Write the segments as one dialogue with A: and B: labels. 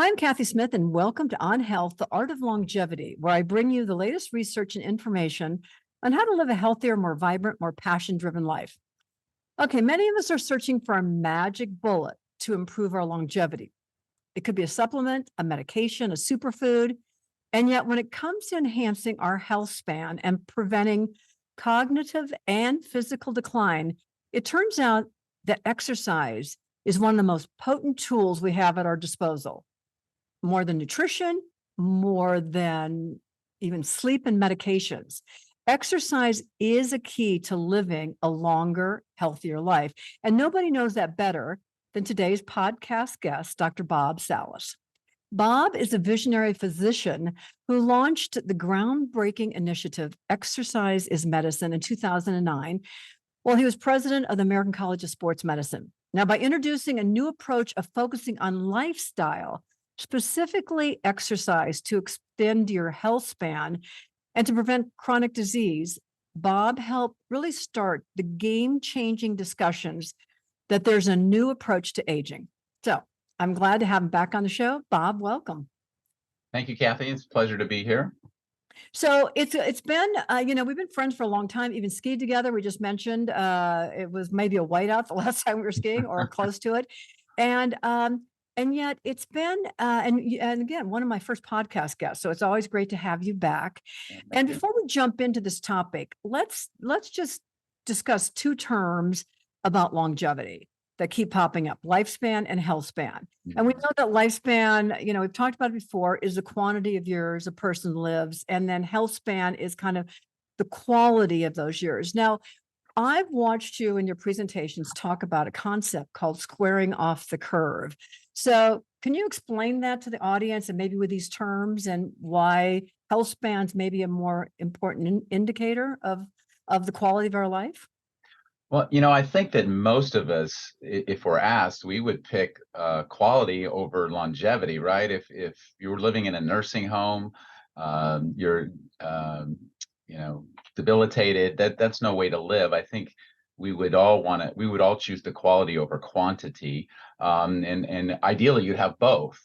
A: Hi, I'm Kathy Smith, and welcome to On Health, the Art of Longevity, where I bring you the latest research and information on how to live a healthier, more vibrant, more passion-driven life. Okay, many of us are searching for a magic bullet to improve our longevity. It could be a supplement, a medication, a superfood. And yet, when it comes to enhancing our health span and preventing cognitive and physical decline, it turns out that exercise is one of the most potent tools we have at our disposal, more than nutrition, more than even sleep and medications. Exercise is a key to living a longer, healthier life. And nobody knows that better than today's podcast guest, Dr. Bob Sallis. Bob is a visionary physician who launched the groundbreaking initiative, Exercise is Medicine, in 2009, while he was president of the American College of Sports Medicine. Now, by introducing a new approach of focusing on lifestyle, specifically exercise to extend your health span and to prevent chronic disease, Bob helped really start the game-changing discussions that there's a new approach to aging. So I'm glad to have him back on the show. Bob, welcome.
B: Thank you, Kathy. It's a pleasure to be here.
A: So it's been we've been friends for a long time, even skied together. We just mentioned it was maybe a whiteout the last time we were skiing or close to it. And yet it's been and again, one of my first podcast guests. So it's always great to have you back. And before we jump into this topic, let's just discuss two terms about longevity that keep popping up: lifespan and health span. And we know that lifespan, we've talked about it before, is the quantity of years a person lives. And then health span is kind of the quality of those years. Now, I've watched you in your presentations talk about a concept called squaring off the curve. So can you explain that to the audience, and maybe with these terms, and why health spans may be a more important indicator of the quality of our life?
B: Well, I think that most of us, if we're asked, we would pick quality over longevity, right? If you were living in a nursing home, you're, debilitated. That's no way to live. I think we would all choose the quality over quantity, and ideally you'd have both.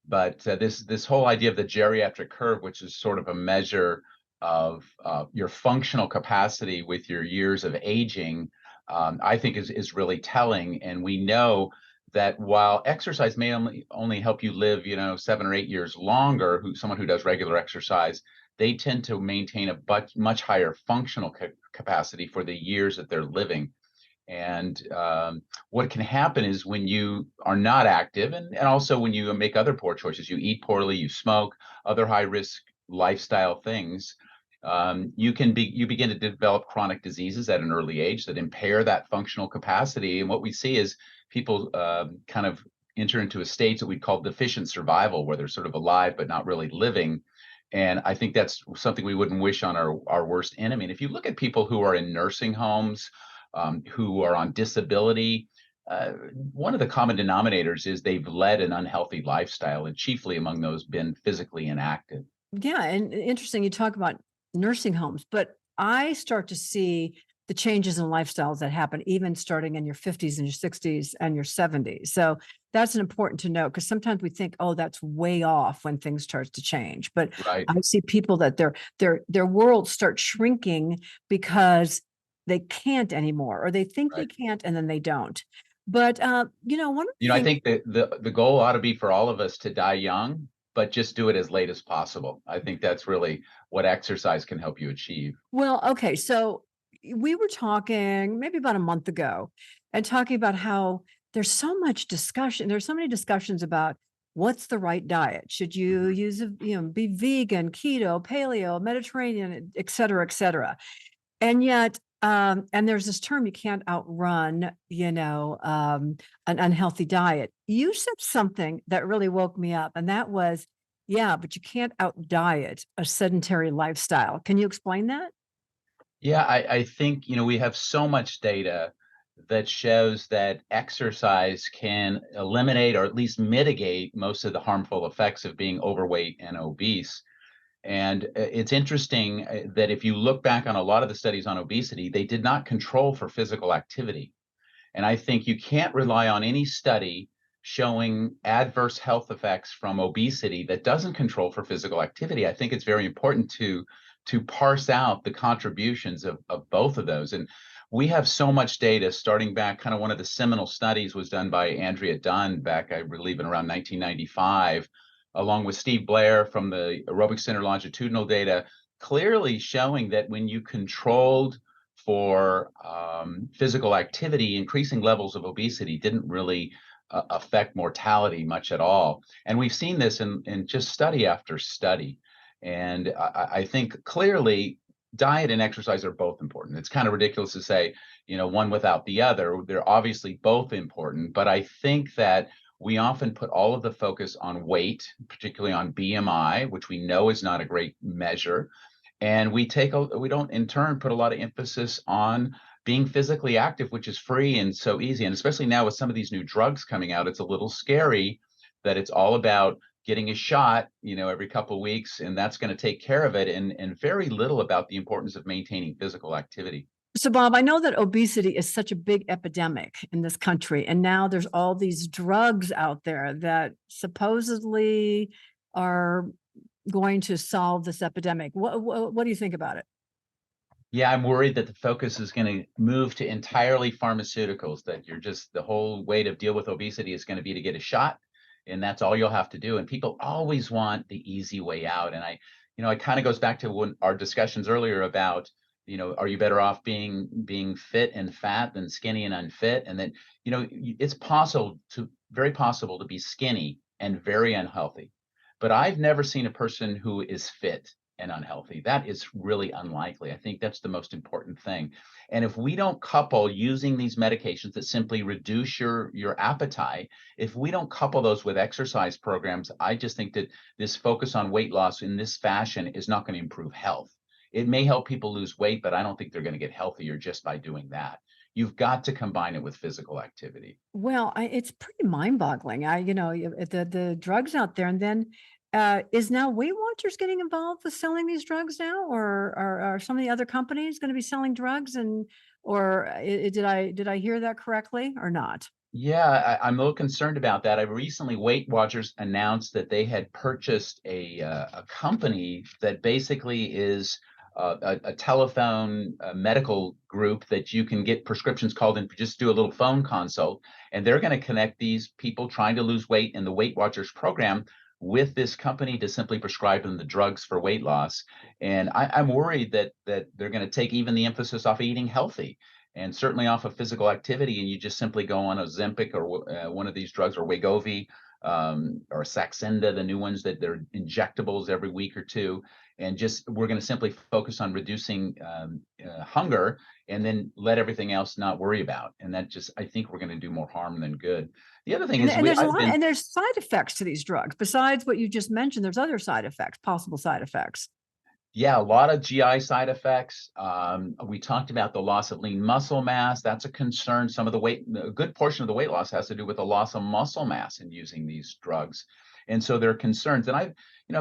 B: But this whole idea of the geriatric curve, which is sort of a measure of your functional capacity with your years of aging, I think is really telling. And we know that while exercise may only help you live, 7 or 8 years longer, someone who does regular exercise, they tend to maintain a much higher functional capacity for the years that they're living. And what can happen is when you are not active, and also when you make other poor choices, you eat poorly, you smoke, other high risk lifestyle things, you begin to develop chronic diseases at an early age that impair that functional capacity. And what we see is people kind of enter into a state that we call deficient survival, where they're sort of alive but not really living. And I think that's something we wouldn't wish on our worst enemy. And if you look at people who are in nursing homes, who are on disability, one of the common denominators is they've led an unhealthy lifestyle, and chiefly among those been physically inactive.
A: Yeah, and interesting you talk about nursing homes, but I start to see the changes in lifestyles that happen even starting in your 50s and your 60s and your 70s. So that's important to know, because sometimes we think, oh, that's way off when things start to change. But
B: Right.
A: I see people that their world starts shrinking because they can't anymore, or they think they
B: Right.
A: can't and then they don't. But one of the
B: I
A: things.
B: think that the goal ought to be for all of us to die young, but just do it as late as possible. I think that's really what exercise can help you achieve.
A: Well, okay, so we were talking maybe about a month ago and talking about how there's so much discussion. There's so many discussions about what's the right diet. Should you
B: Mhm.
A: use be vegan, keto, paleo, Mediterranean, et cetera, et cetera. And yet, and there's this term, you can't outrun, an unhealthy diet. You said something that really woke me up, and that was, yeah, but you can't out diet a sedentary lifestyle. Can you explain that?
B: Yeah, I think, we have so much data that shows that exercise can eliminate or at least mitigate most of the harmful effects of being overweight and obese. And it's interesting that if you look back on a lot of the studies on obesity, they did not control for physical activity. And I think you can't rely on any study showing adverse health effects from obesity that doesn't control for physical activity. I think it's very important to parse out the contributions of both of those. And we have so much data starting back, kind of one of the seminal studies was done by Andrea Dunn back, I believe, in around 1995, along with Steve Blair from the Aerobic Center longitudinal data, clearly showing that when you controlled for physical activity, increasing levels of obesity didn't really affect mortality much at all. And we've seen this in just study after study. And I think clearly diet and exercise are both important. It's kind of ridiculous to say, one without the other. They're obviously both important, but I think that we often put all of the focus on weight, particularly on BMI, which we know is not a great measure. And we don't in turn put a lot of emphasis on being physically active, which is free and so easy. And especially now with some of these new drugs coming out, it's a little scary that it's all about getting a shot, every couple of weeks, and that's going to take care of it, and very little about the importance of maintaining physical activity.
A: So, Bob, I know that obesity is such a big epidemic in this country, and now there's all these drugs out there that supposedly are going to solve this epidemic. What do you think about it?
B: Yeah, I'm worried that the focus is going to move to entirely pharmaceuticals, that the whole way to deal with obesity is going to be to get a shot, and that's all you'll have to do. And people always want the easy way out. And it kind of goes back to when our discussions earlier about, are you better off being fit and fat than skinny and unfit? And then, it's very possible to be skinny and very unhealthy. But I've never seen a person who is fit and unhealthy. That is really unlikely. I think that's the most important thing. And if we don't couple using these medications that simply reduce your appetite, if we don't couple those with exercise programs, I just think that this focus on weight loss in this fashion is not going to improve health. It may help people lose weight, but I don't think they're going to get healthier just by doing that. You've got to combine it with physical activity.
A: Well, it's pretty mind-boggling. The drugs out there, and then is now Weight Watchers getting involved with selling these drugs now, or are some of the other companies going to be selling drugs? Did I hear that correctly or not?
B: Yeah, I'm a little concerned about that. I recently, Weight Watchers announced that they had purchased a company that basically is a telephone medical group that you can get prescriptions called and just do a little phone consult. And they're going to connect these people trying to lose weight in the Weight Watchers program with this company to simply prescribe them the drugs for weight loss. And I'm worried that they're going to take even the emphasis off of eating healthy and certainly off of physical activity, and you just simply go on Ozempic or one of these drugs, or Wegovy, or Saxenda, the new ones that they're injectables every week or two, and we're going to simply focus on reducing hunger, and then let everything else not worry about. And I think we're going to do more harm than good. The other thing is,
A: and there's side effects to these drugs besides what you just mentioned. There's other side effects, possible side effects.
B: Yeah, a lot of GI side effects. We talked about the loss of lean muscle mass. That's a concern. A good portion of the weight loss has to do with the loss of muscle mass in using these drugs. And so there are concerns. And I've,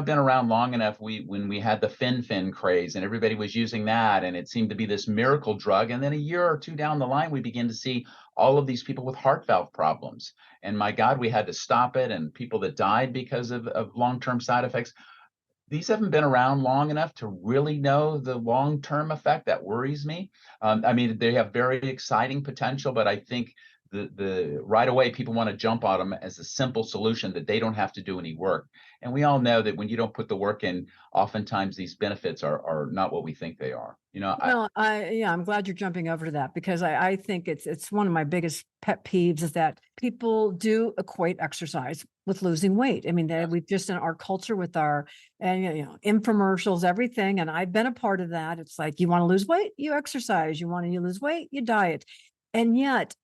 B: been around long enough. When we had the Fin craze and everybody was using that, and it seemed to be this miracle drug. And then a year or two down the line, we begin to see all of these people with heart valve problems. And my God, we had to stop it. And people that died because of long-term side effects. These haven't been around long enough to really know the long-term effect. That worries me. They have very exciting potential, but I think the right away people want to jump on them as a simple solution that they don't have to do any work. And we all know that when you don't put the work in, oftentimes these benefits are not what we think they are.
A: I'm glad you're jumping over to that, because I think it's one of my biggest pet peeves is that people do equate exercise with losing weight. I mean, we've just in our culture with our infomercials, everything. And I've been a part of that. It's like, you want to lose weight, you exercise. You want to lose weight, you diet. And yet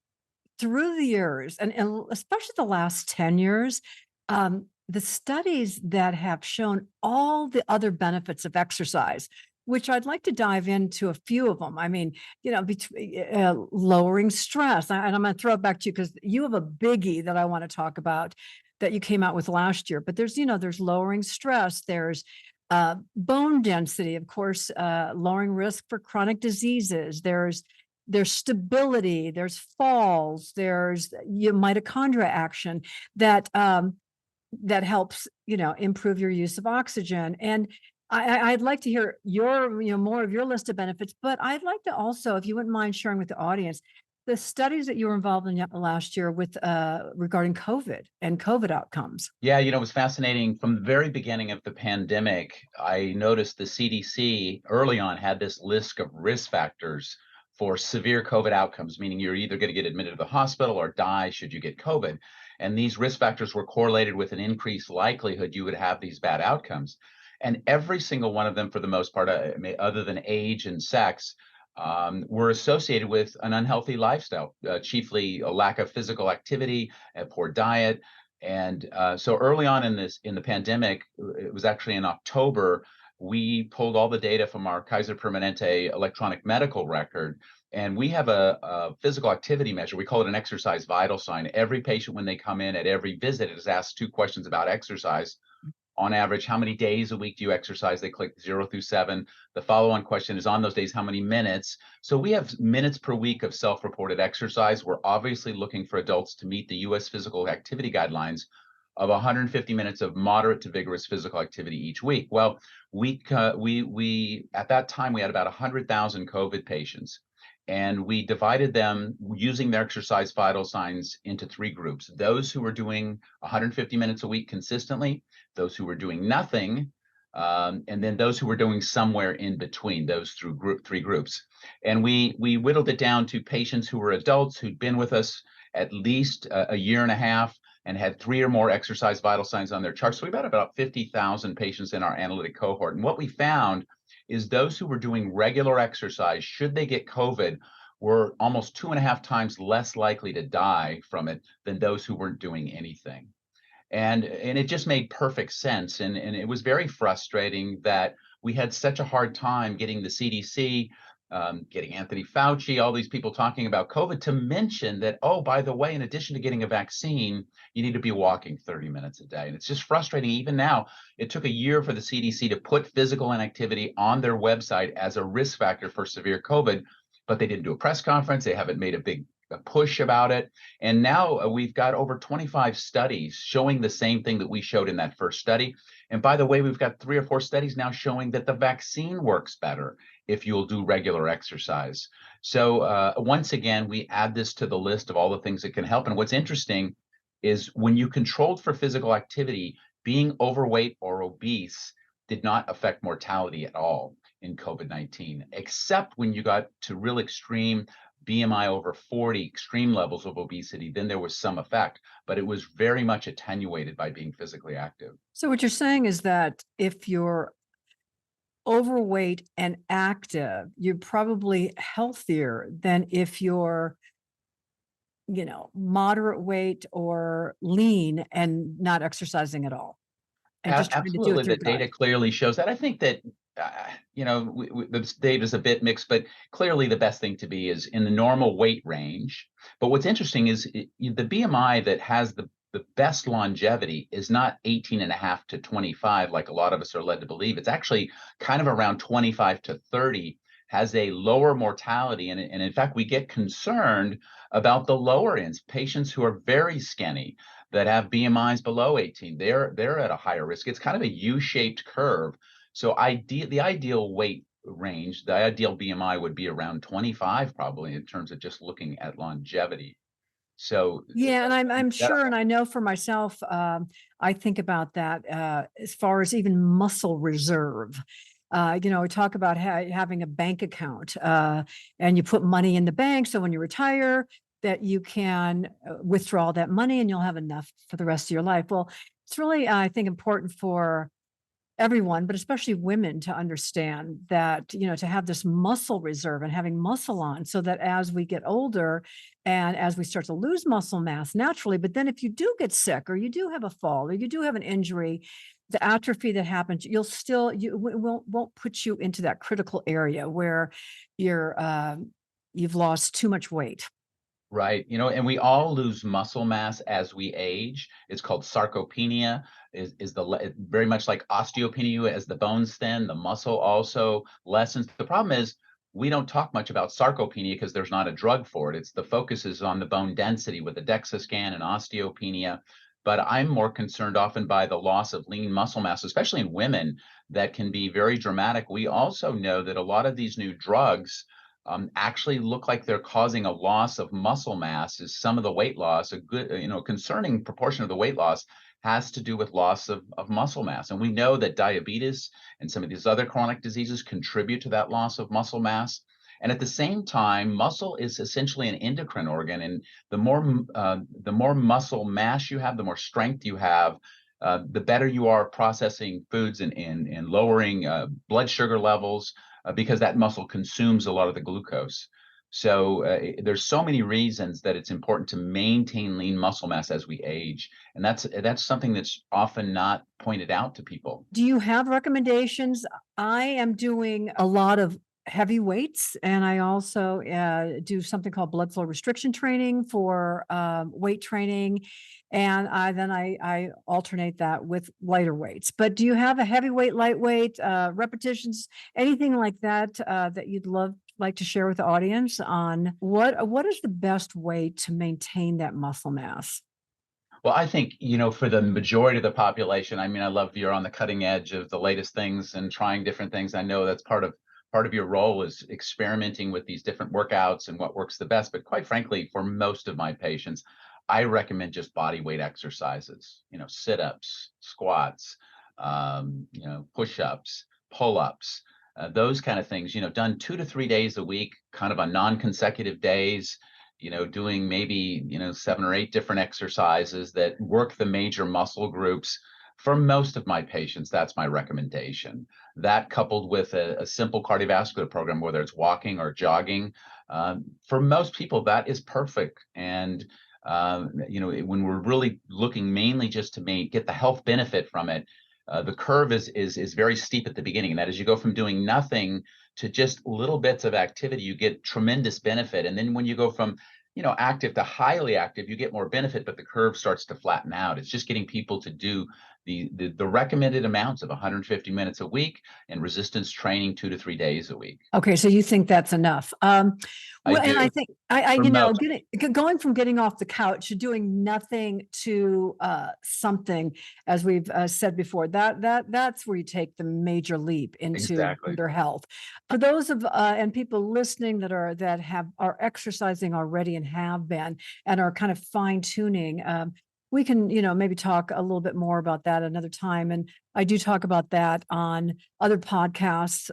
A: through the years, and especially the last 10 years, the studies that have shown all the other benefits of exercise, which I'd like to dive into a few of them. I mean, between lowering stress, and I'm going to throw it back to you because you have a biggie that I want to talk about that you came out with last year. But there's lowering stress, there's bone density, of course, lowering risk for chronic diseases. There's there's stability, there's falls, there's mitochondria action that that helps, improve your use of oxygen. And I'd like to hear more of your list of benefits, but I'd like to also, if you wouldn't mind sharing with the audience, the studies that you were involved in last year with regarding COVID and COVID outcomes.
B: Yeah, it was fascinating. From the very beginning of the pandemic, I noticed the CDC early on had this list of risk factors for severe COVID outcomes, meaning you're either going to get admitted to the hospital or die should you get COVID. And these risk factors were correlated with an increased likelihood you would have these bad outcomes. And every single one of them, for the most part, other than age and sex, were associated with an unhealthy lifestyle, chiefly a lack of physical activity, a poor diet. And so early on in the pandemic, it was actually in October, we pulled all the data from our Kaiser Permanente electronic medical record, and we have a physical activity measure. We call it an exercise vital sign. Every patient, when they come in at every visit, is asked 2 questions about exercise. On average, how many days a week do you exercise? They click 0 through 7. The follow-on question is, on those days, how many minutes? So we have minutes per week of self-reported exercise. We're obviously looking for adults to meet the U.S. physical activity guidelines of 150 minutes of moderate to vigorous physical activity each week. Well, we at that time, we had about 100,000 COVID patients. And we divided them using their exercise vital signs into 3 groups: those who were doing 150 minutes a week consistently, those who were doing nothing, and then those who were doing somewhere in between those 3 groups. And we whittled it down to patients who were adults who'd been with us at least a year and a half and had 3 or more exercise vital signs on their chart. So we've got about 50,000 patients in our analytic cohort. And what we found is those who were doing regular exercise, should they get COVID, were almost 2.5 times less likely to die from it than those who weren't doing anything. And it just made perfect sense. And it was very frustrating that we had such a hard time getting the CDC, getting Anthony Fauci, all these people talking about COVID, to mention that, oh, by the way, in addition to getting a vaccine, you need to be walking 30 minutes a day. And it's just frustrating. Even now, it took a year for the CDC to put physical inactivity on their website as a risk factor for severe COVID, but they didn't do a press conference. They haven't made a push about it. And now we've got over 25 studies showing the same thing that we showed in that first study. And by the way, we've got 3 or 4 studies now showing that the vaccine works better if you'll do regular exercise. So once again, we add this to the list of all the things that can help. And what's interesting is when you controlled for physical activity, being overweight or obese did not affect mortality at all in COVID-19, except when you got to real extreme BMI over 40, extreme levels of obesity, then there was some effect, but it was very much attenuated by being physically active.
A: So what you're saying is that if you're overweight and active, you're probably healthier than if you're, moderate weight or lean and not exercising at all and just trying to do it
B: Absolutely,
A: through
B: the data
A: diet.
B: clearly shows that. I think that the data is a bit mixed, but clearly the best thing to be is in the normal weight range. But what's interesting is the BMI that has the best longevity is not 18.5 to 25, like a lot of us are led to believe. It's actually kind of around 25 to 30, has a lower mortality. And in fact, we get concerned about the lower ends, patients who are very skinny, that have BMIs below 18. They're at a higher risk. It's kind of a U-shaped curve. So the ideal weight range, the ideal BMI would be around 25, probably, in terms of just looking at longevity. So
A: Yeah, and I'm
B: that,
A: sure, and I know for myself, I think about that as far as even muscle reserve. We talk about having a bank account, and you put money in the bank, so when you retire, that you can withdraw that money, and you'll have enough for the rest of your life. Well, it's really, I think, important for everyone, but especially women, to understand that, to have this muscle reserve and having muscle on, so that as we get older and as we start to lose muscle mass naturally, but then if you do get sick or you do have a fall or you do have an injury, the atrophy that happens, won't put you into that critical area where you've lost too much weight.
B: right. And we all lose muscle mass as we age. It's called sarcopenia, very much like osteopenia. As the bones thin, the muscle also lessens. The problem is we don't talk much about sarcopenia because there's not a drug for it. It's the focus is on the bone density with the DEXA scan and osteopenia. But I'm more concerned often by the loss of lean muscle mass, especially in women, that can be very dramatic. We also know that a lot of these new drugs actually look like they're causing a loss of muscle mass. Is some of the weight loss a good, concerning proportion of the weight loss has to do with loss of muscle mass. And we know that diabetes and some of these other chronic diseases contribute to that loss of muscle mass. And at the same time, muscle is essentially an endocrine organ, and the more muscle mass you have, the more strength you have, the better you are processing foods and lowering blood sugar levels, because that muscle consumes a lot of the glucose. So there's so many reasons that it's important to maintain lean muscle mass as we age, and that's something that's often not pointed out to people.
A: Do you have recommendations? I am doing a lot of heavy weights, and I also do something called blood flow restriction training for weight training. And I alternate that with lighter weights. But do you have a heavyweight, lightweight, repetitions, anything like that that you'd like to share with the audience on what is the best way to maintain that muscle mass?
B: Well, I think, for the majority of the population, I mean, I love you're on the cutting edge of the latest things and trying different things. I know that's part of your role is experimenting with these different workouts and what works the best. But quite frankly, for most of my patients, I recommend just body weight exercises, sit-ups, squats, push-ups, pull-ups, those kind of things, done 2 to 3 days a week, kind of on non-consecutive days, doing maybe, 7 or 8 different exercises that work the major muscle groups. For most of my patients, that's my recommendation. That coupled with a simple cardiovascular program, whether it's walking or jogging, for most people, that is perfect. And, when we're really looking mainly just to get the health benefit from it, the curve is very steep at the beginning. And that is, you go from doing nothing to just little bits of activity, you get tremendous benefit. And then when you go from, active to highly active, you get more benefit, but the curve starts to flatten out. It's just getting people to do the recommended amounts of 150 minutes a week and resistance training 2 to 3 days a week.
A: Okay, so you think that's enough. Well, and I think
B: For most.
A: going from getting off the couch to doing nothing to something, as we've said before, that's where you take the major leap into
B: Exactly.
A: their health. For those of and people listening that are exercising already and have been and are kind of fine tuning, we can maybe talk a little bit more about that another time. And I do talk about that on other podcasts.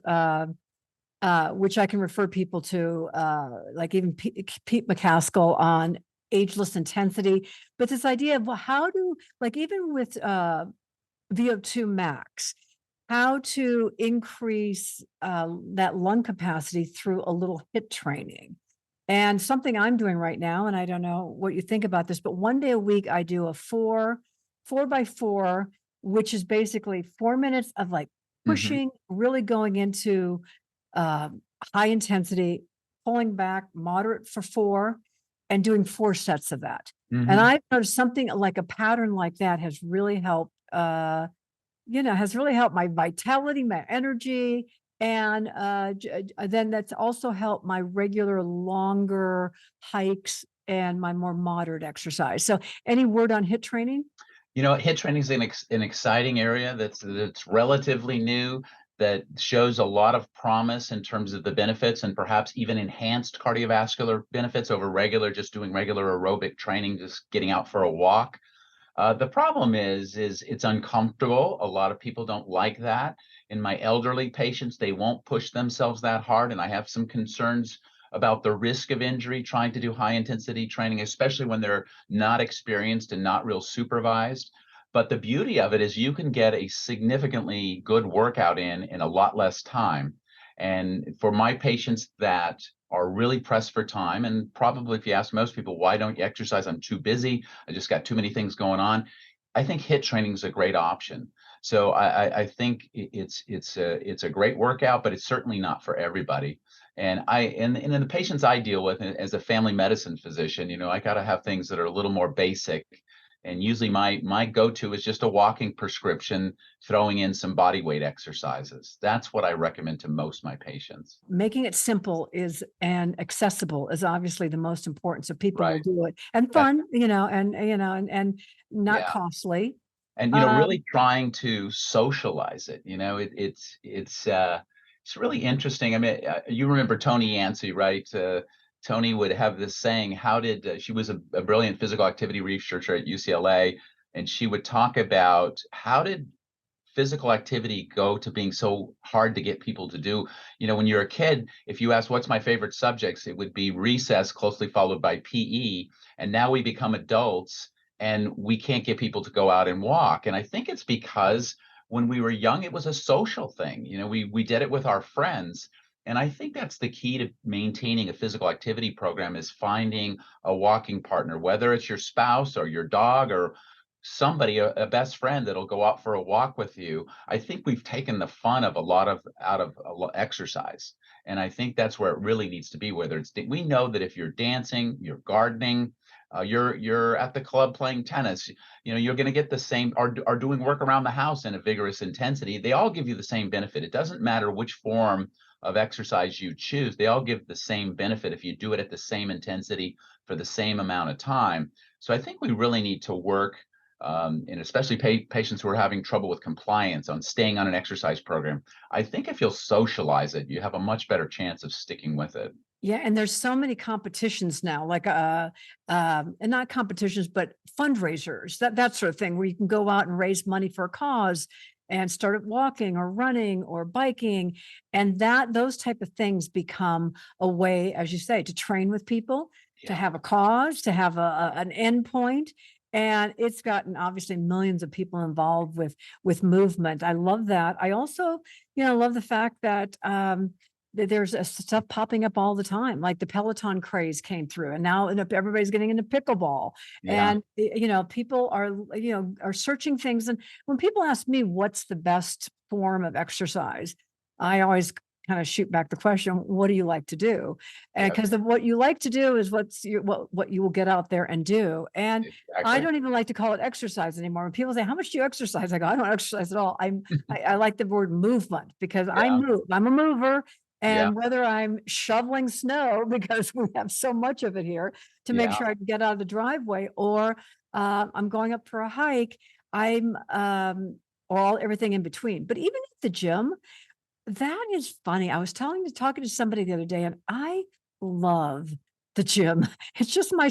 A: Which I can refer people to, like even Pete McCaskill on ageless intensity. But this idea of, well, how do, like, even with VO2 max, how to increase that lung capacity through a little HIIT training. And something I'm doing right now, and I don't know what you think about this, but one day a week I do a 4x4, which is basically 4 minutes of like
B: Mhm.
A: pushing, really going into uh, high intensity, pulling back, moderate for 4, and doing 4 sets of that. And
B: Mhm.
A: I've noticed something like a pattern like that has really helped, has really helped my vitality, my energy, and then that's also helped my regular longer hikes and my more moderate exercise. So any word on HIIT training?
B: HIIT training is an exciting area that's relatively new, that shows a lot of promise in terms of the benefits and perhaps even enhanced cardiovascular benefits over just doing regular aerobic training, just getting out for a walk. The problem is it's uncomfortable. A lot of people don't like that. In my elderly patients, they won't push themselves that hard, and I have some concerns about the risk of injury trying to do high intensity training, especially when they're not experienced and not real supervised. But the beauty of it is you can get a significantly good workout in a lot less time. And for my patients that are really pressed for time, and probably if you ask most people, why don't you exercise? I'm too busy. I just got too many things going on. I think HIIT training is a great option. So I think it's a great workout, but it's certainly not for everybody. And in the patients I deal with as a family medicine physician, I got to have things that are a little more basic And usually my go-to is just a walking prescription, throwing in some body weight exercises. That's what I recommend to most my patients.
A: Making it simple is and accessible is obviously the most important. So people will
B: Right.
A: do it and
B: That,
A: fun, and not
B: yeah.
A: costly.
B: And
A: Um,
B: really trying to socialize it. It's really interesting. I mean, you remember Tony Yancey, right? Tony would have this saying, how did she was a brilliant physical activity researcher at UCLA, and she would talk about how did physical activity go to being so hard to get people to do. When you're a kid, if you ask what's my favorite subjects, it would be recess, closely followed by PE. And now we become adults and we can't get people to go out and walk. And I think it's because when we were young, it was a social thing. We did it with our friends. And I think that's the key to maintaining a physical activity program, is finding a walking partner, whether it's your spouse or your dog or somebody, a best friend that'll go out for a walk with you. I think we've taken the fun of a lot of out of exercise. And I think that's where it really needs to be, whether we know that if you're dancing, you're gardening, you're at the club playing tennis, you're going to get the same, are doing work around the house in a vigorous intensity. They all give you the same benefit. It doesn't matter which form of exercise you choose. They all give the same benefit if you do it at the same intensity for the same amount of time. So I think we really need to work, and especially patients who are having trouble with compliance on staying on an exercise program. I think if you'll socialize it, you have a much better chance of sticking with it.
A: yeah, and there's so many competitions now, like and not competitions, but fundraisers, that sort of thing, where you can go out and raise money for a cause and start walking or running or biking, and those type of things become a way, as you say, to train with people, to
B: Yeah.
A: have a cause, to have an end point. And it's gotten obviously millions of people involved with movement. I love that. I also, love the fact that there's stuff popping up all the time, like the Peloton craze came through, and now everybody's getting into pickleball.
B: Yeah.
A: And people are searching things. And when people ask me what's the best form of exercise, I always kind of shoot back the question, what do you like to do? And
B: Yep.
A: because of what you like to do is what you will get out there and do. And I
B: Exactly.
A: don't even like to call it exercise anymore. When people say, how much do you exercise? I go, I don't exercise at all. I like the word movement, because I
B: Yeah.
A: move. I'm a mover.
B: Yeah.
A: And whether I'm shoveling snow, because we have so much of it here, to make
B: Yeah.
A: sure I can get out of the driveway, or I'm going up for a hike, I'm all everything in between. But even at the gym, that is funny. I was talking to somebody the other day, and I love the gym. It's just my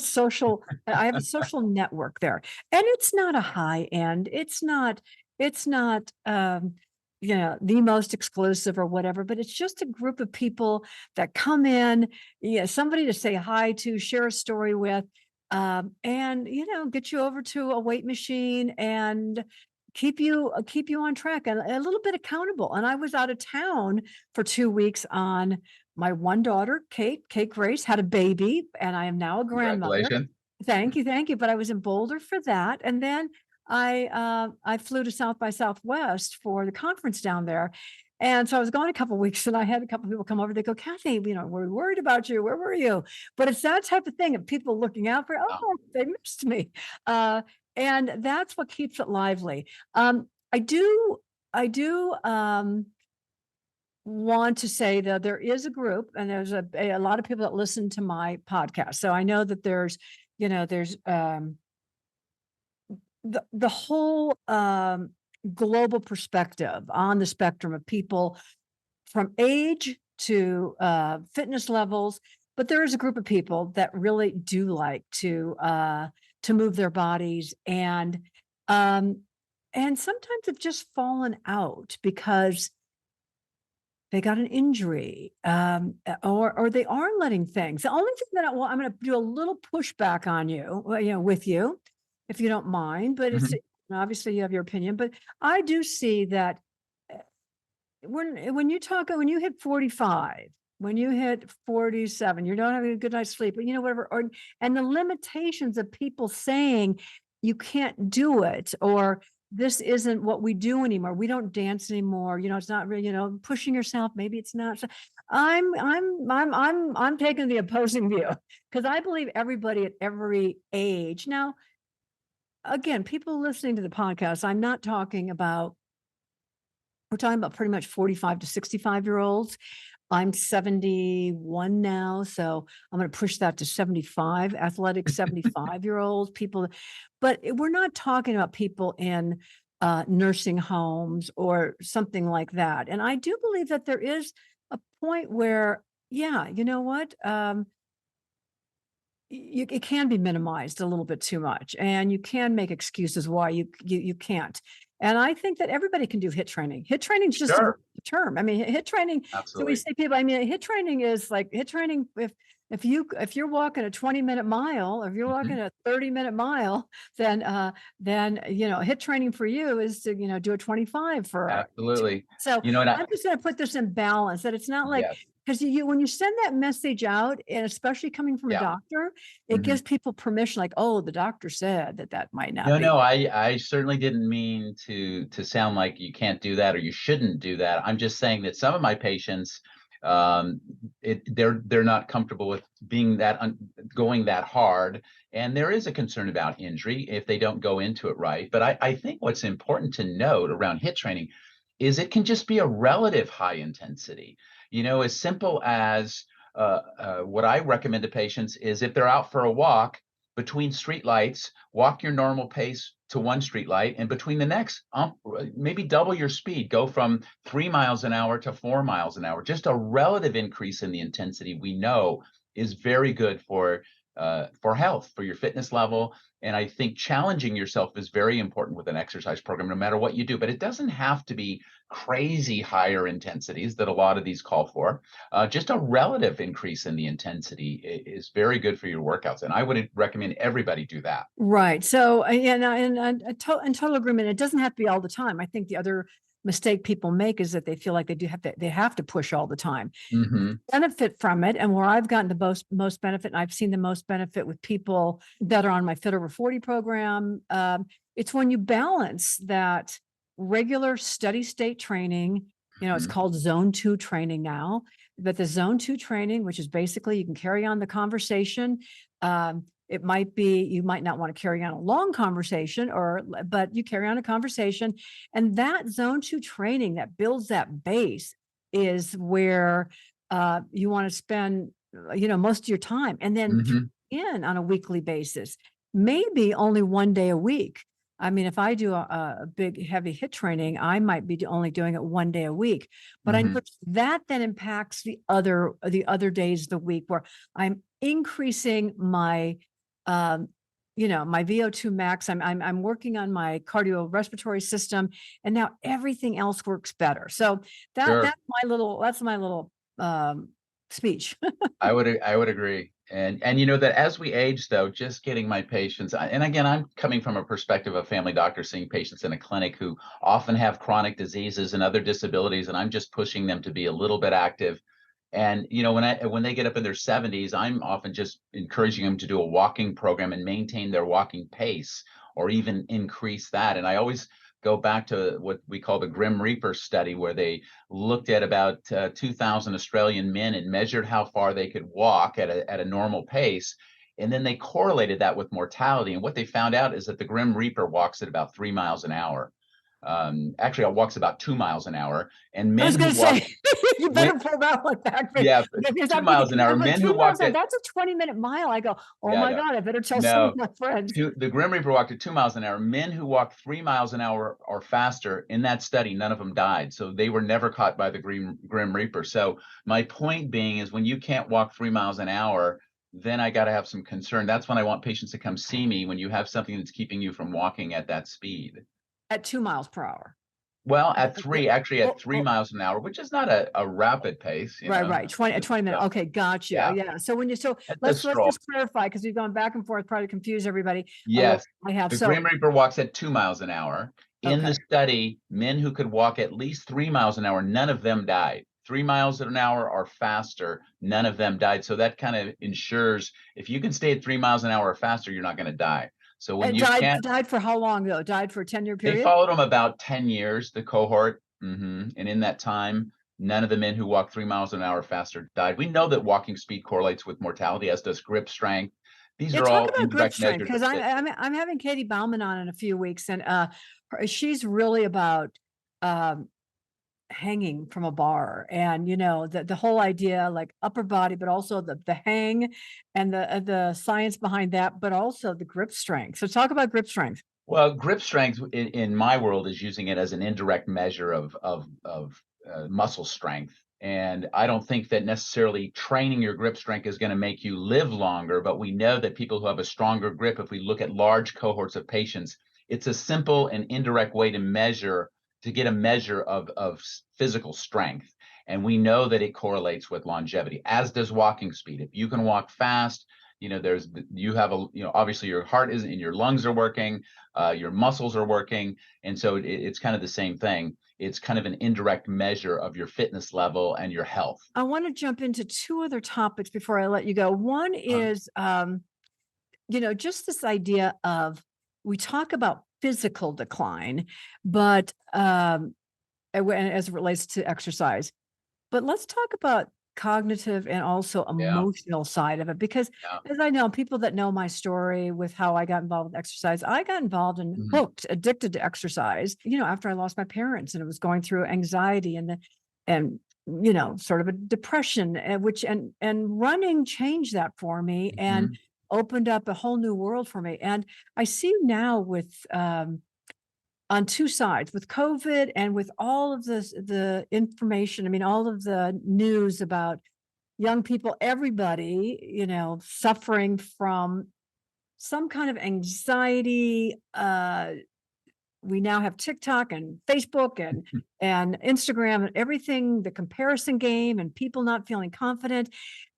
A: I have a social network there. And it's not a high end. It's not the most exclusive or whatever, but it's just a group of people that come in, somebody to say hi to, share a story with, and get you over to a weight machine and keep you on track and a little bit accountable. And I was out of town for 2 weeks on my one daughter, Kate Grace, had a baby, and I am now a grandmother.
B: Congratulations.
A: Thank you. But I was in Boulder for that. And then I flew to South by Southwest for the conference down there. And so I was gone a couple of weeks, and I had a couple of people come over. They go, Kathy, we're worried about you. Where were you? But it's that type of thing of people looking out for,
B: Wow.
A: oh, they missed me. Uh, and that's what keeps it lively. I do want to say that there is a group, and there's a lot of people that listen to my podcast. So I know that there's the whole global perspective on the spectrum of people, from age to fitness levels. But there is a group of people that really do like to move their bodies, um, and sometimes have just fallen out because they got an injury, or they are letting things. The only thing that I'm going to do a little pushback on you, with you, if you don't mind. But it's
B: Mhm.
A: obviously you have your opinion, but I do see that when you hit 45, when you hit 47, you're not having a good night's sleep, but whatever, and the limitations of people saying you can't do it, or this isn't what we do anymore. We don't dance anymore. It's not really, pushing yourself. Maybe it's not. So I'm taking the opposing view, because I believe everybody at every age. Now, again, people listening to the podcast, I'm not talking about, we're talking about pretty much 45 to 65-year-olds. I'm 71 now, so I'm going to push that to 75, athletic 75-year-olds, people. But we're not talking about people in nursing homes or something like that. And I do believe that there is a point where, yeah, you know what? It can be minimized a little bit too much, and you can make excuses why you can't. And I think that everybody can do HIIT training. HIIT training is just a
B: Sure,
A: term. I mean, HIIT training. So we
B: absolutely.
A: say people. I mean, HIIT training is like HIIT training. If you're walking a 20-minute mile, or if you're
B: Mhm.
A: walking a 30-minute mile, then HIIT training for you is to do a 25 for
B: Absolutely.
A: so
B: You know, and
A: I'm just going to put this in balance, that it's not like,
B: yes,
A: because when you send that message out, and especially coming from a
B: yeah.
A: doctor, it
B: Mhm.
A: gives people permission, like, oh, the doctor said that that might not
B: No,
A: be.
B: no, I certainly didn't mean to sound like you can't do that or you shouldn't do that. I'm just saying that some of my patients, um, they're not comfortable with being going that hard, and there is a concern about injury if they don't go into it right. But I think what's important to note around HIIT training is it can just be a relative high intensity. As simple as what I recommend to patients is if they're out for a walk between street lights, walk your normal pace to one street light, and between the next, maybe double your speed, go from 3 miles an hour to 4 miles an hour. Just a relative increase in the intensity we know is very good for health, for your fitness level. And I think challenging yourself is very important with an exercise program, no matter what you do. But it doesn't have to be crazy higher intensities that a lot of these call for. Just a relative increase in the intensity is very good for your workouts. And I would recommend everybody do that.
A: Right. So, yeah, no, and in total agreement. It doesn't have to be all the time. I think the other mistake people make is that they feel like they have to push all the time.
B: Hmm.
A: Benefit from it, and where I've gotten the most benefit, and I've seen the most benefit with people that are on my Fit Over 40 program. It's when you balance that regular steady state training. It's
B: Hmm.
A: called zone 2 training now, but the zone 2 training, which is basically you can carry on the conversation. It might be you might not want to carry on a long conversation, but you carry on a conversation, and that zone 2 training that builds that base is where you want to spend, most of your time, and then
B: Hmm.
A: in on a weekly basis, maybe only one day a week. I mean, if I do a big heavy hit training, I might be only doing it one day a week, but I
B: Hmm.
A: know that then impacts the other days of the week where I'm increasing my, um, my VO2 max. I'm working on my cardiorespiratory system, and now everything else works better. So that
B: Sure.
A: that's my little um, speech.
B: I would agree. And that as we age, though, just getting my patients, and again, I'm coming from a perspective of family doctor seeing patients in a clinic who often have chronic diseases and other disabilities, and I'm just pushing them to be a little bit active. And when they get up in their 70s, I'm often just encouraging them to do a walking program and maintain their walking pace or even increase that. And I always go back to what we call the Grim Reaper study, where they looked at about 2,000 Australian men and measured how far they could walk at a normal pace. And then they correlated that with mortality. And what they found out is that the Grim Reaper walks at about 3 miles an hour. Actually, it walks about 2 miles an hour. And
A: I
B: men
A: was
B: who
A: going to
B: walk,
A: say, you
B: when,
A: better pull that one back,
B: yeah,
A: because
B: two
A: I'm thinking,
B: miles an hour.
A: I'm like
B: Men who
A: 2 miles,
B: walked at,
A: that's a 20-minute mile. I go, oh
B: yeah,
A: my
B: no,
A: God, I better tell some of
B: no,
A: my friends.
B: the Grim Reaper walked at 2 miles an hour. Men who walked 3 miles an hour or faster in that study, none of them died. So they were never caught by the Grim Reaper. So my point being is when you can't walk 3 miles an hour, then I got to have some concern. That's when I want patients to come see me, when you have something that's keeping you from walking at that speed.
A: At 2 miles per hour.
B: Well,
A: Yeah.
B: actually at
A: Oh,
B: three
A: oh,
B: miles an hour, which is not a rapid pace,
A: right. 20 minutes.
B: So,
A: Okay, gotcha.
B: yeah,
A: Yeah. So
B: it's a
A: let's
B: stroll.
A: just clarify, because we've gone back and forth, probably confuse everybody a little.
B: Yes.
A: I have.
B: The
A: So,
B: Grim Reaper walks at 2 miles an hour. In the
A: okay.
B: study, men who could walk at least 3 miles an hour, none of them died. 3 miles an hour or faster, none of them died. So that kind of ensures if you can stay at 3 miles an hour or faster, you're not going to die. So when
A: It
B: you
A: died,
B: can't,
A: died for how long though? Died for a 10-year
B: they
A: period?
B: followed them about 10 years, the cohort. And in that time, none of the men who walked 3 miles an hour faster died. We know that walking speed correlates with mortality, as does grip strength, These
A: Yeah,
B: are
A: talk
B: all
A: about grip
B: indirect
A: strength
B: measures
A: because
B: of fitness.
A: I'm having Katie Bauman on in a few weeks, and she's really about um, hanging from a bar, and the whole idea, like upper body, but also the hang and the science behind that, but also the grip strength. So talk about grip strength.
B: Well, grip strength in my world is using it as an indirect measure of muscle strength. And I don't think that necessarily training your grip strength is going to make you live longer, but we know that people who have a stronger grip, if we look at large cohorts of patients, it's a simple and indirect way to get a measure of physical strength. And we know that it correlates with longevity, as does walking speed. If you can walk fast, you have obviously your heart isn't and your lungs are working, your muscles are working. And so it's kind of the same thing. It's kind of an indirect measure of your fitness level and your health.
A: I want to jump into two other topics before I let you go. One is, just this idea of, we talk about physical decline, but as it relates to exercise. But let's talk about cognitive and also
B: Yeah.
A: emotional side of it, because
B: Yeah.
A: as I know, people that know my story with how I got involved with exercise, I got involved and
B: Mhm.
A: hooked, addicted to exercise, after I lost my parents, and it was going through anxiety and sort of a depression, and running changed that for me and
B: Mhm.
A: opened up a whole new world for me. And I see now with on two sides, with COVID and with all of the information. I mean, all of the news about young people, everybody, suffering from some kind of anxiety. We now have TikTok and Facebook and Instagram and everything, the comparison game, and people not feeling confident,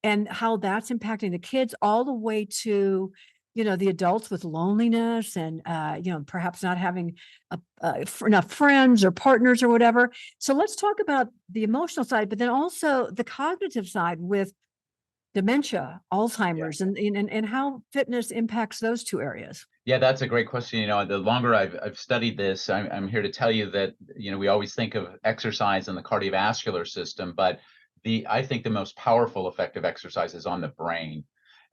A: and how that's impacting the kids, all the way to the adults with loneliness, and perhaps not having enough friends or partners or whatever. So let's talk about the emotional side, but then also the cognitive side with dementia,
B: Yeah.
A: Alzheimer's, and how fitness impacts those two areas.
B: Yeah, that's a great question. The longer I've studied this, I'm here to tell you that, we always think of exercise in the cardiovascular system, but I think the most powerful effect of exercise is on the brain.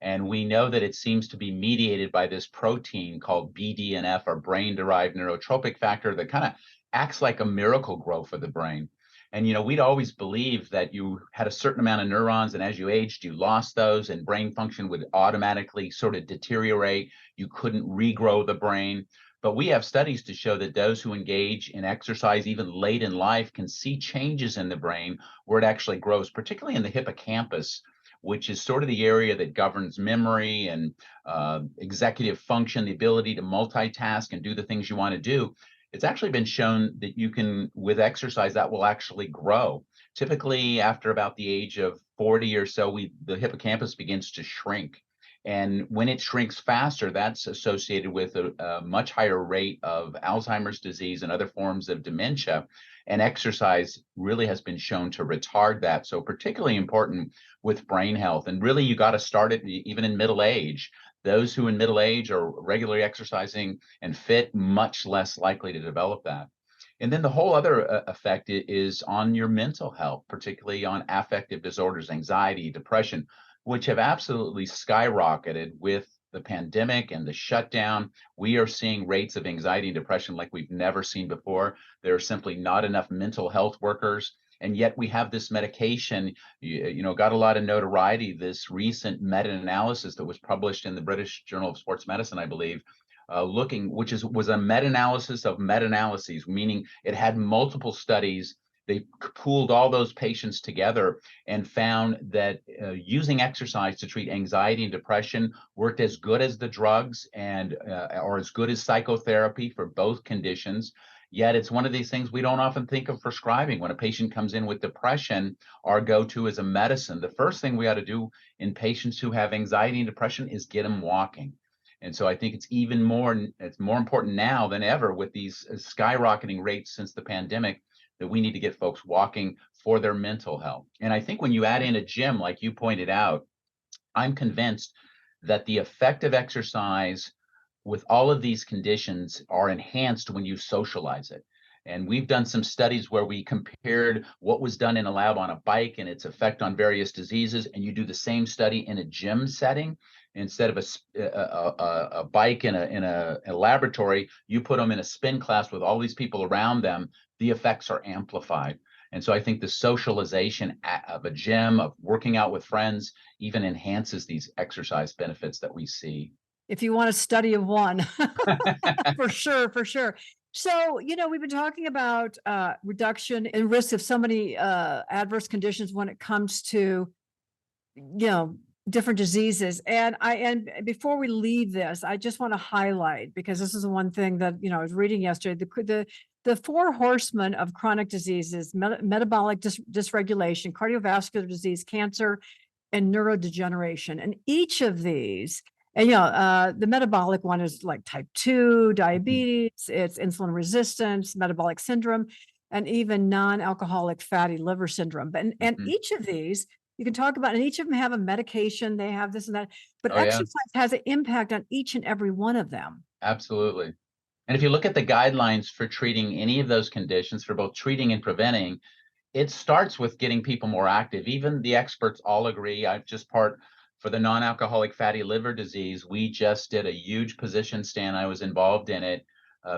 B: And we know that it seems to be mediated by this protein called BDNF, or brain-derived neurotropic factor, that kind of acts like a miracle grow for the brain. And we'd always believed that you had a certain amount of neurons, and as you aged, you lost those, and brain function would automatically sort of deteriorate. You couldn't regrow the brain. But we have studies to show that those who engage in exercise even late in life can see changes in the brain where it actually grows, particularly in the hippocampus, which is sort of the area that governs memory and executive function, the ability to multitask and do the things you want to do. It's actually been shown that you can, with exercise, that will actually grow. Typically, after about the age of 40 or so, the hippocampus begins to shrink. And when it shrinks faster, that's associated with a much higher rate of Alzheimer's disease and other forms of dementia. And exercise really has been shown to retard that. So, particularly important with brain health. And really, you got to start it even in middle age. Those who in middle age are regularly exercising and fit, much less likely to develop that. And then the whole other effect is on your mental health, particularly on affective disorders, anxiety, depression, which have absolutely skyrocketed with the pandemic and the shutdown. We are seeing rates of anxiety and depression like we've never seen before. There are simply not enough mental health workers. And yet we have this medication, got a lot of notoriety. This recent meta-analysis that was published in the British Journal of Sports Medicine, I believe, was a meta-analysis of meta-analyses, meaning it had multiple studies. They pooled all those patients together and found that using exercise to treat anxiety and depression worked as good as the drugs and or as good as psychotherapy for both conditions. Yet it's one of these things we don't often think of prescribing. When a patient comes in with depression, our go-to is a medicine. The first thing we ought to do in patients who have anxiety and depression is get them walking. And so I think it's more important now than ever with these skyrocketing rates since the pandemic, that we need to get folks walking for their mental health. And I think when you add in a gym, like you pointed out, I'm convinced that the effect of exercise with all of these conditions are enhanced when you socialize it. And we've done some studies where we compared what was done in a lab on a bike and its effect on various diseases. And you do the same study in a gym setting. Instead of a bike in a laboratory, you put them in a spin class with all these people around them. The effects are amplified. And so I think the socialization of a gym, of working out with friends, even enhances these exercise benefits that we see.
A: If you want a study of one, for sure, for sure. So, we've been talking about reduction in risk of so many adverse conditions when it comes to, different diseases. And before we leave this, I just want to highlight, because this is the one thing that, I was reading yesterday, the four horsemen of chronic diseases: metabolic dysregulation, cardiovascular disease, cancer, and neurodegeneration. And each of these, and the metabolic one is like type 2 diabetes, it's insulin resistance, metabolic syndrome, and even non-alcoholic fatty liver syndrome. And each of these you can talk about, and each of them have a medication, they have this and that, but
B: Oh, yeah,
A: exercise has an impact on each and every one of them.
B: absolutely. And if you look at the guidelines for treating any of those conditions, for both treating and preventing, it starts with getting people more active. Even the experts all agree. I've just for the non-alcoholic fatty liver disease, we just did a huge position stand. I was involved in it,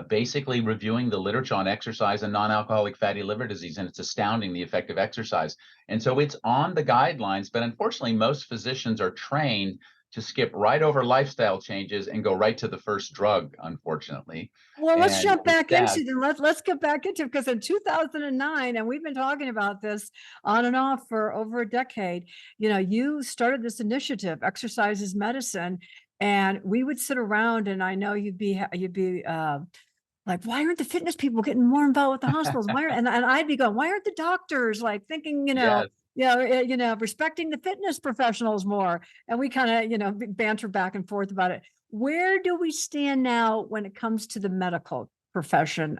B: basically reviewing the literature on exercise and non-alcoholic fatty liver disease. And it's astounding, the effect of exercise. And so it's on the guidelines, but unfortunately, most physicians are trained to skip right over lifestyle changes and go right to the first drug, unfortunately.
A: Well, let's
B: And
A: jump
B: it's
A: back
B: sad.
A: into then. Let's get back into, because in 2009, and we've been talking about this on and off for over a decade, you started this initiative, Exercise is Medicine, and we would sit around, and I know you'd be like, why aren't the fitness people getting more involved with the hospitals? And I'd be going, why aren't the doctors like thinking,
B: Yes.
A: respecting the fitness professionals more? And we kind of, banter back and forth about it. Where do we stand now when it comes to the medical profession,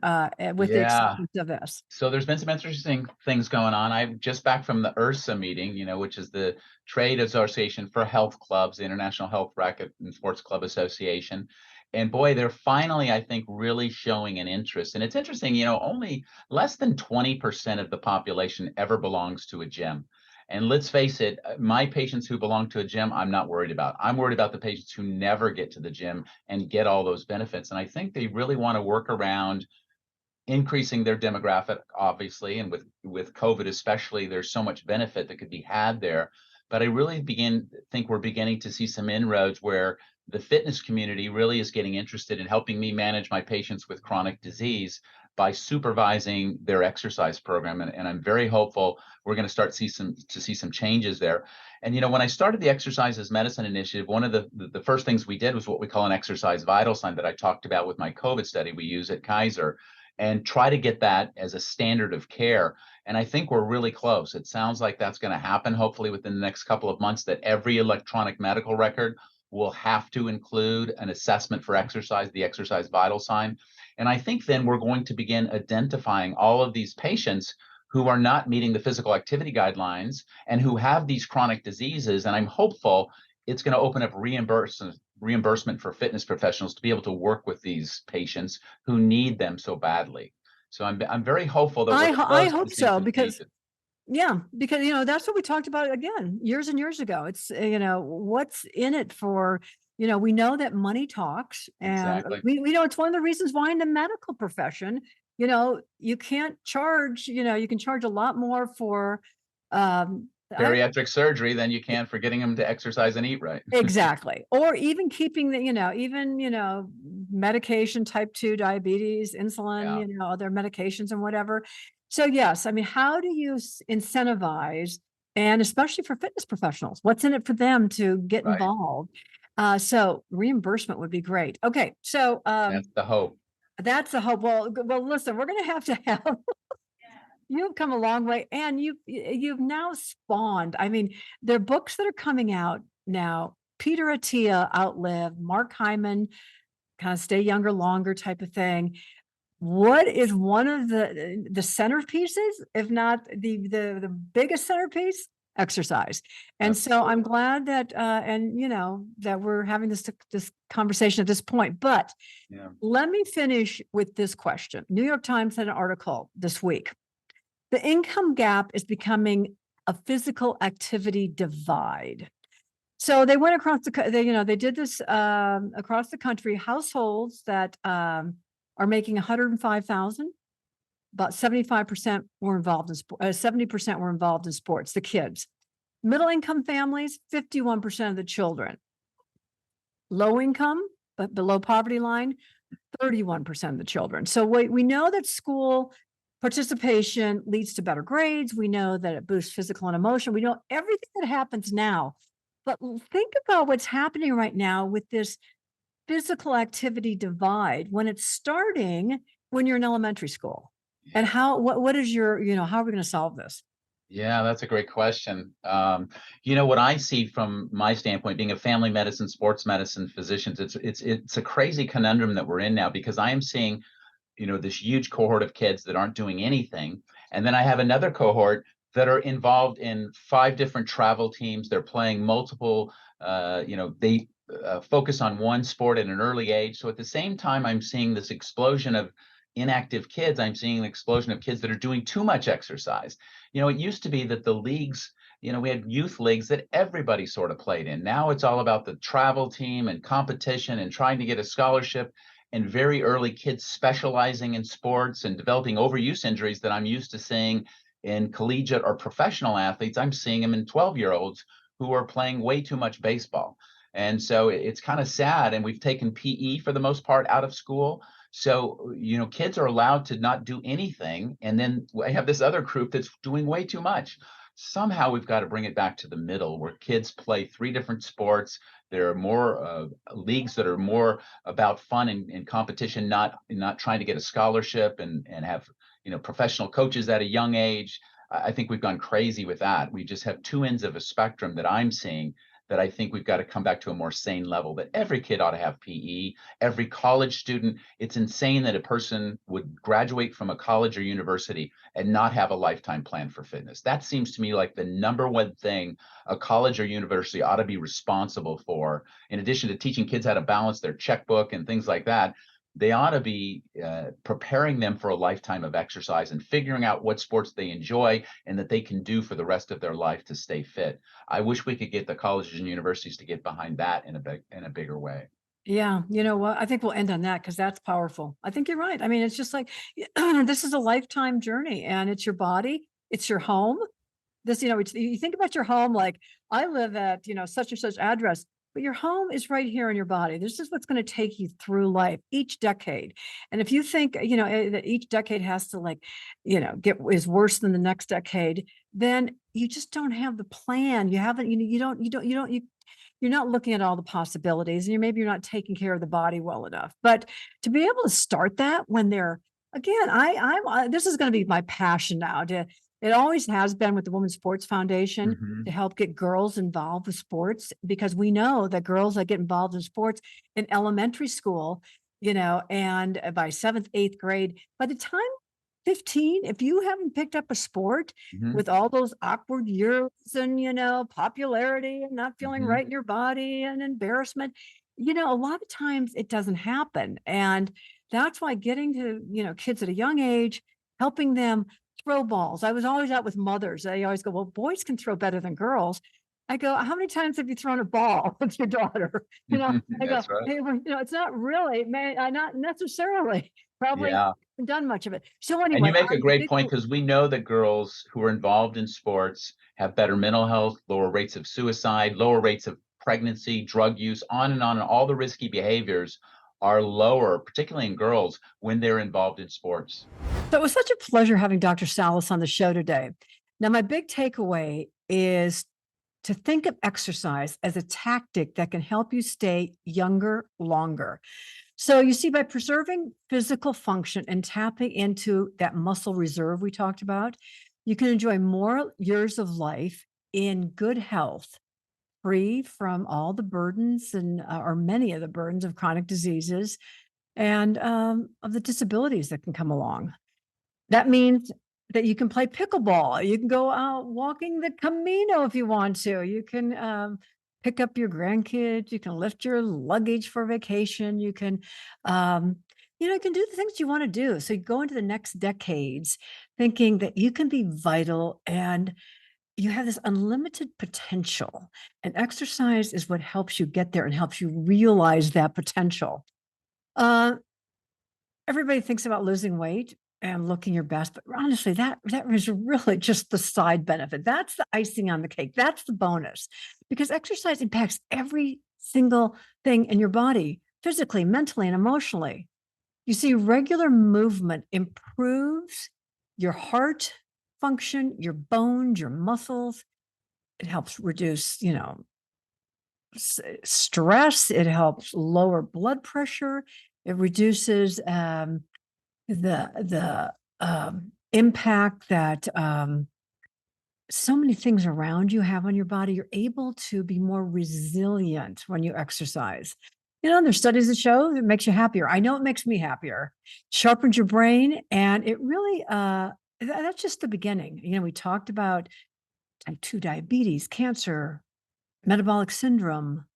A: with the
B: Yeah.
A: acceptance of this?
B: So there's been some interesting things going on. I'm just back from the IRSA meeting, which is the Trade Association for Health Clubs, the International Health Racket and Sports Club Association. And boy, they're finally, I think, really showing an interest. And it's interesting, only less than 20% of the population ever belongs to a gym. And let's face it, my patients who belong to a gym, I'm not worried about. I'm worried about the patients who never get to the gym and get all those benefits. And I think they really want to work around increasing their demographic, obviously, and with COVID especially, there's so much benefit that could be had there. But I really think we're beginning to see some inroads where the fitness community really is getting interested in helping me manage my patients with chronic disease by supervising their exercise program. And I'm very hopeful we're going to start see some changes there. And when I started the Exercise is Medicine initiative, one of the first things we did was what we call an exercise vital sign that I talked about with my COVID study we use at Kaiser, and try to get that as a standard of care. And I think we're really close. It sounds like that's going to happen, hopefully within the next couple of months, that every electronic medical record will have to include an assessment for exercise, the exercise vital sign. And I think then we're going to begin identifying all of these patients who are not meeting the physical activity guidelines and who have these chronic diseases. And I'm hopeful it's going to open up reimbursement for fitness professionals to be able to work with these patients who need them so badly. So I'm very hopeful that we're
A: I
B: close to
A: hope
B: seeing
A: so,
B: some
A: because
B: changes.
A: that's what we talked about again years and years ago. It's what's in it for, we know that money talks, and
B: Exactly.
A: we know it's one of the reasons why in the medical profession, you can't charge, you can charge a lot more for
B: Bariatric surgery than you can for getting them to exercise and eat right.
A: exactly. Or even keeping the, medication, type 2 diabetes, insulin,
B: Yeah,
A: other medications and whatever. So yes, I mean, how do you incentivize, and especially for fitness professionals, what's in it for them to get
B: right.
A: involved? So reimbursement would be great. Okay. So
B: That's the hope.
A: that's a hope. Well, listen, we're going to have you've come a long way, and you've now spawned. I mean, there are books that are coming out now. Peter Attia, Outlive, Mark Hyman, kind of Stay Younger Longer type of thing. What is one of the centerpieces, if not the biggest centerpiece? exercise. And so I'm
B: Absolutely.
A: glad that, that we're having this conversation at this point. But
B: Yeah.
A: let me finish with this question. New York Times had an article this week. The income gap is becoming a physical activity divide. So they went across they did this across the country. Households that are making 105,000, about 75% were involved in 70% were involved in sports, the kids. Middle income families, 51% of the children. Low income, but below poverty line, 31% of the children. So we know that school participation leads to better grades. We know that it boosts physical and emotion. We know everything that happens now. But think about what's happening right now with this physical activity divide when it's starting when you're in elementary school. And what is your, how are we going to solve this?
B: Yeah, that's a great question. What I see from my standpoint, being a family medicine, sports medicine physician, it's a crazy conundrum that we're in now because I am seeing, this huge cohort of kids that aren't doing anything, and then I have another cohort that are involved in 5 different travel teams. They're playing multiple. They focus on one sport at an early age. So at the same time, I'm seeing this explosion of inactive kids. I'm seeing an explosion of kids that are doing too much exercise. It used to be that the leagues, we had youth leagues that everybody sort of played in. Now it's all about the travel team and competition and trying to get a scholarship, and very early kids specializing in sports and developing overuse injuries that I'm used to seeing in collegiate or professional athletes. I'm seeing them in 12-year-olds who are playing way too much baseball. And so it's kind of sad. And we've taken PE for the most part out of school. So, kids are allowed to not do anything. And then I have this other group that's doing way too much. Somehow we've got to bring it back to the middle where kids play 3 different sports. There are more leagues that are more about fun and competition, not trying to get a scholarship and have professional coaches at a young age. I think we've gone crazy with that. We just have 2 ends of a spectrum that I'm seeing, that I think we've got to come back to a more sane level, that every kid ought to have PE, every college student. It's insane that a person would graduate from a college or university and not have a lifetime plan for fitness. That seems to me like the number one thing a college or university ought to be responsible for. In addition to teaching kids how to balance their checkbook and things like that, they ought to be preparing them for a lifetime of exercise and figuring out what sports they enjoy and that they can do for the rest of their life to stay fit. I wish we could get the colleges and universities to get behind that in a bigger way.
A: Yeah, you know what? I think we'll end on that because that's powerful. I think you're right. I mean, it's just like this is a lifetime journey, and it's your body, it's your home. You think about your home like I live at, such and such address, but your home is right here in your body. This is what's going to take you through life each decade. And if you think, that each decade has to get is worse than the next decade, then you just don't have the plan. You haven't, you're not looking at all the possibilities, and you're not taking care of the body well enough. But to be able to start that when they're again, this is going to be my passion now. It always has been with the Women's Sports Foundation to
B: Mhm.
A: help get girls involved with sports because we know that girls that get involved in sports in elementary school, and by 7th, 8th grade, by the time 15, if you haven't picked up a sport
B: Mhm.
A: with all those awkward years and, popularity and not feeling
B: Mhm.
A: right in your body and embarrassment, a lot of times it doesn't happen. And that's why getting to, kids at a young age, helping them throw balls. I was always out with mothers. They always go, well, boys can throw better than girls. I go, how many times have you thrown a ball with your daughter? I go,
B: That's right.
A: hey, well, it's not really, not necessarily, probably
B: Yeah.
A: done much of it. So
B: And you
A: anyway,
B: make a
A: I'm a
B: great
A: big
B: point because we know that girls who are involved in sports have better mental health, lower rates of suicide, lower rates of pregnancy, drug use, on, and all the risky behaviors are lower, particularly in girls, when they're involved in sports.
A: So it was such a pleasure having Dr. Sallis on the show today. Now, my big takeaway is to think of exercise as a tactic that can help you stay younger longer. So you see, by preserving physical function and tapping into that muscle reserve we talked about, you can enjoy more years of life in good health, free from all the burdens or many of the burdens of chronic diseases and of the disabilities that can come along. That means that you can play pickleball. You can go out walking the Camino if you want to. You can pick up your grandkids. You can lift your luggage for vacation. You can, you can do the things you want to do. So you go into the next decades thinking that you can be vital and you have this unlimited potential. And exercise is what helps you get there and helps you realize that potential. Uh, Everybody thinks about losing weight and looking your best, but honestly, that is really just the side benefit. That's the icing on the cake. That's the bonus, because exercise impacts every single thing in your body, physically, mentally, and emotionally. You see, regular movement improves your heart function, your bones, your muscles. It helps reduce, stress. It helps lower blood pressure. It reduces the impact that so many things around you have on your body. You're able to be more resilient when you exercise. There's studies that show it makes you happier. I know it makes me happier. Sharpens your brain, and it really that's just the beginning. We talked about type 2 diabetes, cancer, metabolic syndrome,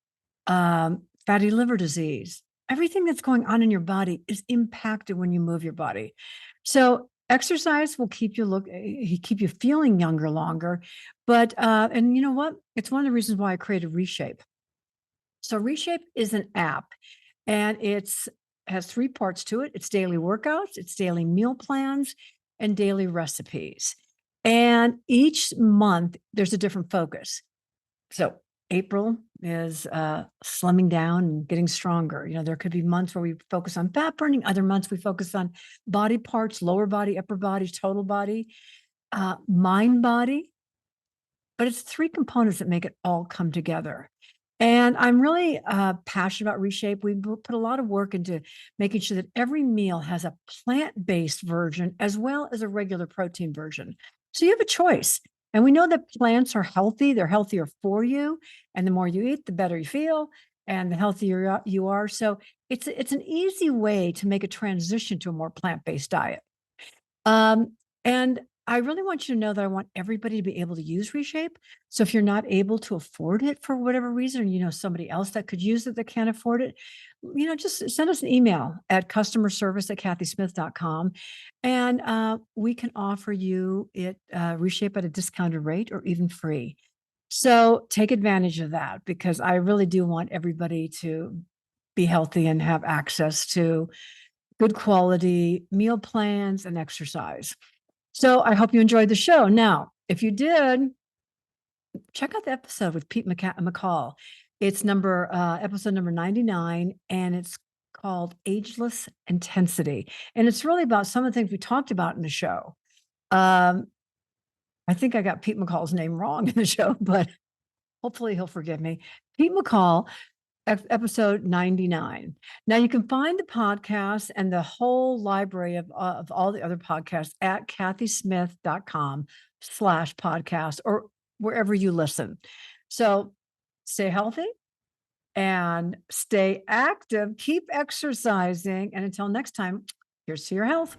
A: fatty liver disease. Everything that's going on in your body is impacted when you move your body. So exercise will keep you feeling younger longer. But and you know what? It's one of the reasons why I created Reshape. So Reshape is an app, and has three parts to it. It's daily workouts, it's daily meal plans, and daily recipes. And each month there's a different focus. So April is slimming down and getting stronger. There could be months where we focus on fat burning, other months we focus on body parts, lower body, upper body, total body, mind body. But it's three components that make it all come together. And I'm really passionate about Reshape. We put a lot of work into making sure that every meal has a plant-based version as well as a regular protein version. So you have a choice. And we know that plants are healthy. They're healthier for you. And the more you eat, the better you feel and the healthier you are. So it's an easy way to make a transition to a more plant-based diet. And I really want you to know that I want everybody to be able to use Reshape. So if you're not able to afford it for whatever reason, or you know somebody else that could use it that can't afford it, just send us an email at customerservice@kathysmith.com, and we can offer you it Reshape at a discounted rate or even free. So take advantage of that, because I really do want everybody to be healthy and have access to good quality meal plans and exercise. So I hope you enjoyed the show. Now, if you did, check out the episode with Pete McCall. It's episode number 99, and it's called Ageless Intensity. And it's really about some of the things we talked about in the show. I think I got Pete McCall's name wrong in the show, but hopefully he'll forgive me. Pete McCall, episode 99. Now you can find the podcast and the whole library of all the other podcasts at kathysmith.com/podcast or wherever you listen. So stay healthy and stay active, keep exercising. And until next time, here's to your health.